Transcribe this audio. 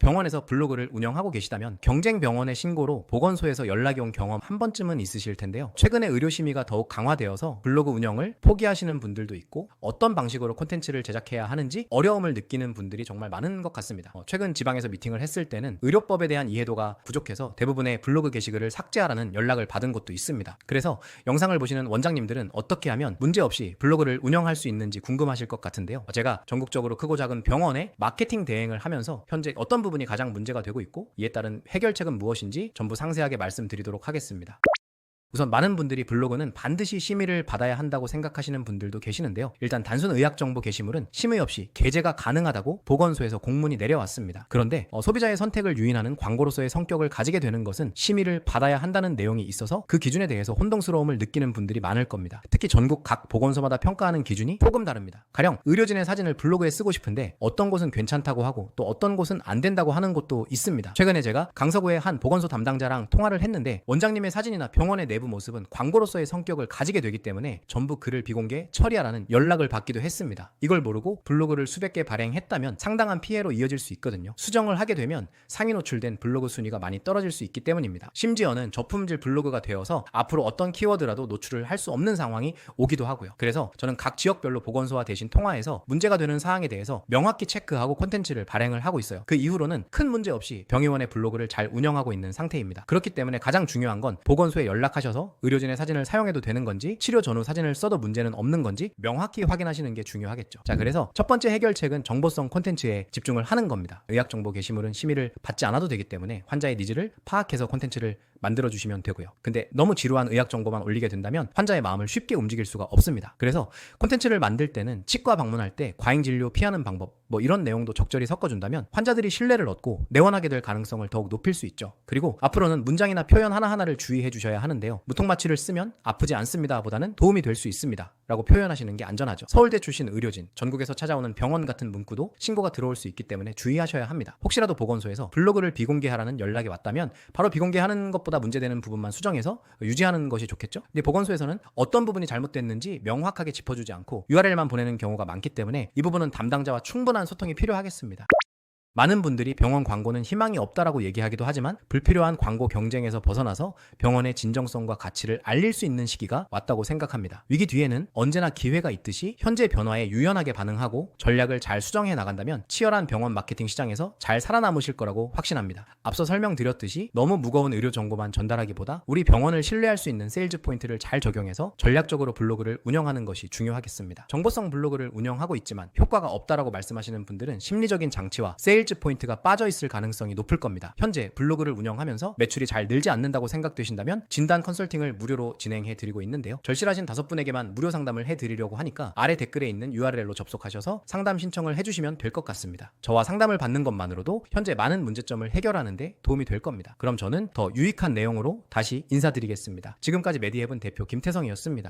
병원에서 블로그를 운영하고 계시다면 경쟁 병원의 신고로 보건소에서 연락이 온 경험 한 번쯤은 있으실 텐데요. 최근에 의료심의가 더욱 강화되어서 블로그 운영을 포기하시는 분들도 있고 어떤 방식으로 콘텐츠를 제작해야 하는지 어려움을 느끼는 분들이 정말 많은 것 같습니다. 최근 지방에서 미팅을 했을 때는 의료법에 대한 이해도가 부족해서 대부분의 블로그 게시글을 삭제하라는 연락을 받은 곳도 있습니다. 그래서 영상을 보시는 원장님들은 어떻게 하면 문제없이 블로그를 운영할 수 있는지 궁금하실 것 같은데요. 제가 전국적으로 크고 작은 병원에 마케팅 대행을 하면서 현재 어떤 부분이 가장 문제가 되고 있고 이에 따른 해결책은 무엇인지 전부 상세하게 말씀드리도록 하겠습니다. 우선 많은 분들이 블로그는 반드시 심의를 받아야 한다고 생각하시는 분들도 계시는데요. 일단 단순 의학정보 게시물은 심의 없이 게재가 가능하다고 보건소에서 공문이 내려왔습니다. 그런데 소비자의 선택을 유인하는 광고로서의 성격을 가지게 되는 것은 심의를 받아야 한다는 내용이 있어서 그 기준에 대해서 혼동스러움을 느끼는 분들이 많을 겁니다. 특히 전국 각 보건소마다 평가하는 기준이 조금 다릅니다. 가령 의료진의 사진을 블로그에 쓰고 싶은데 어떤 곳은 괜찮다고 하고 또 어떤 곳은 안 된다고 하는 곳도 있습니다. 최근에 제가 강서구의 한 보건소 담당자랑 통화를 했는데 원장님의 사진이나 병원의 내부 모습은 광고로서의 성격을 가지게 되기 때문에 전부 글을 비공개 처리하라는 연락을 받기도 했습니다. 이걸 모르고 블로그를 수백 개 발행했다면 상당한 피해로 이어질 수 있거든요. 수정을 하게 되면 상위 노출된 블로그 순위가 많이 떨어질 수 있기 때문입니다. 심지어는 저품질 블로그가 되어서 앞으로 어떤 키워드라도 노출을 할 수 없는 상황이 오기도 하고요. 그래서 저는 각 지역별로 보건소와 대신 통화해서 문제가 되는 사항에 대해서 명확히 체크하고 콘텐츠를 발행을 하고 있어요. 그 이후로는 큰 문제 없이 병의원의 블로그를 잘 운영하고 있는 상태입니다. 그렇기 때문에 가장 중요한 건 보건소에 연락하셔서 의료진의 사진을 사용해도 되는 건지 치료 전후 사진을 써도 문제는 없는 건지 명확히 확인하시는 게 중요하겠죠. 자, 그래서 첫 번째 해결책은 정보성 콘텐츠에 집중을 하는 겁니다. 의학정보 게시물은 심의를 받지 않아도 되기 때문에 환자의 니즈를 파악해서 콘텐츠를 만들어주시면 되고요. 근데 너무 지루한 의학정보만 올리게 된다면 환자의 마음을 쉽게 움직일 수가 없습니다. 그래서 콘텐츠를 만들 때는 치과 방문할 때 과잉진료 피하는 방법 이런 내용도 적절히 섞어준다면 환자들이 신뢰를 얻고 내원하게 될 가능성을 더욱 높일 수 있죠. 그리고 앞으로는 문장이나 표현 하나하나를 주의해 주셔야 하는데요. 무통마취를 쓰면 아프지 않습니다 보다는 도움이 될 수 있습니다 라고 표현하시는 게 안전하죠. 서울대 출신 의료진, 전국에서 찾아오는 병원 같은 문구도 신고가 들어올 수 있기 때문에 주의하셔야 합니다. 혹시라도 보건소에서 블로그를 비공개하라는 연락이 왔다면 바로 비공개하는 것보다 문제되는 부분만 수정해서 유지하는 것이 좋겠죠. 근데 보건소에서는 어떤 부분이 잘못됐는지 명확하게 짚어주지 않고 URL만 보내는 경우가 많기 때문에 이 부분은 담당자와 충분한 소통이 필요하겠습니다. 많은 분들이 병원 광고는 희망이 없다라고 얘기하기도 하지만 불필요한 광고 경쟁에서 벗어나서 병원의 진정성과 가치를 알릴 수 있는 시기가 왔다고 생각합니다. 위기 뒤에는 언제나 기회가 있듯이 현재 변화에 유연하게 반응하고 전략을 잘 수정해 나간다면 치열한 병원 마케팅 시장에서 잘 살아남으실 거라고 확신합니다. 앞서 설명드렸듯이 너무 무거운 의료 정보만 전달하기보다 우리 병원을 신뢰할 수 있는 세일즈 포인트를 잘 적용해서 전략적으로 블로그를 운영하는 것이 중요하겠습니다. 정보성 블로그를 운영하고 있지만 효과가 없다라고 말씀하시는 분들은 심리적인 장치와 세일즈 포인트가 빠져 있을 가능성이 높을 겁니다. 현재 블로그를 운영하면서 매출이 잘 늘지 않는다고 생각되신다면 진단 컨설팅을 무료로 진행해 드리고 있는데요. 절실하신 5분에게만 무료 상담을 해 드리려고 하니까 아래 댓글에 있는 URL로 접속하셔서 상담 신청을 해주시면 될 것 같습니다. 저와 상담을 받는 것만으로도 현재 많은 문제점을 해결하는 데 도움이 될 겁니다. 그럼 저는 더 유익한 내용으로 다시 인사드리겠습니다. 지금까지 메디앱은 대표 김태성이었습니다.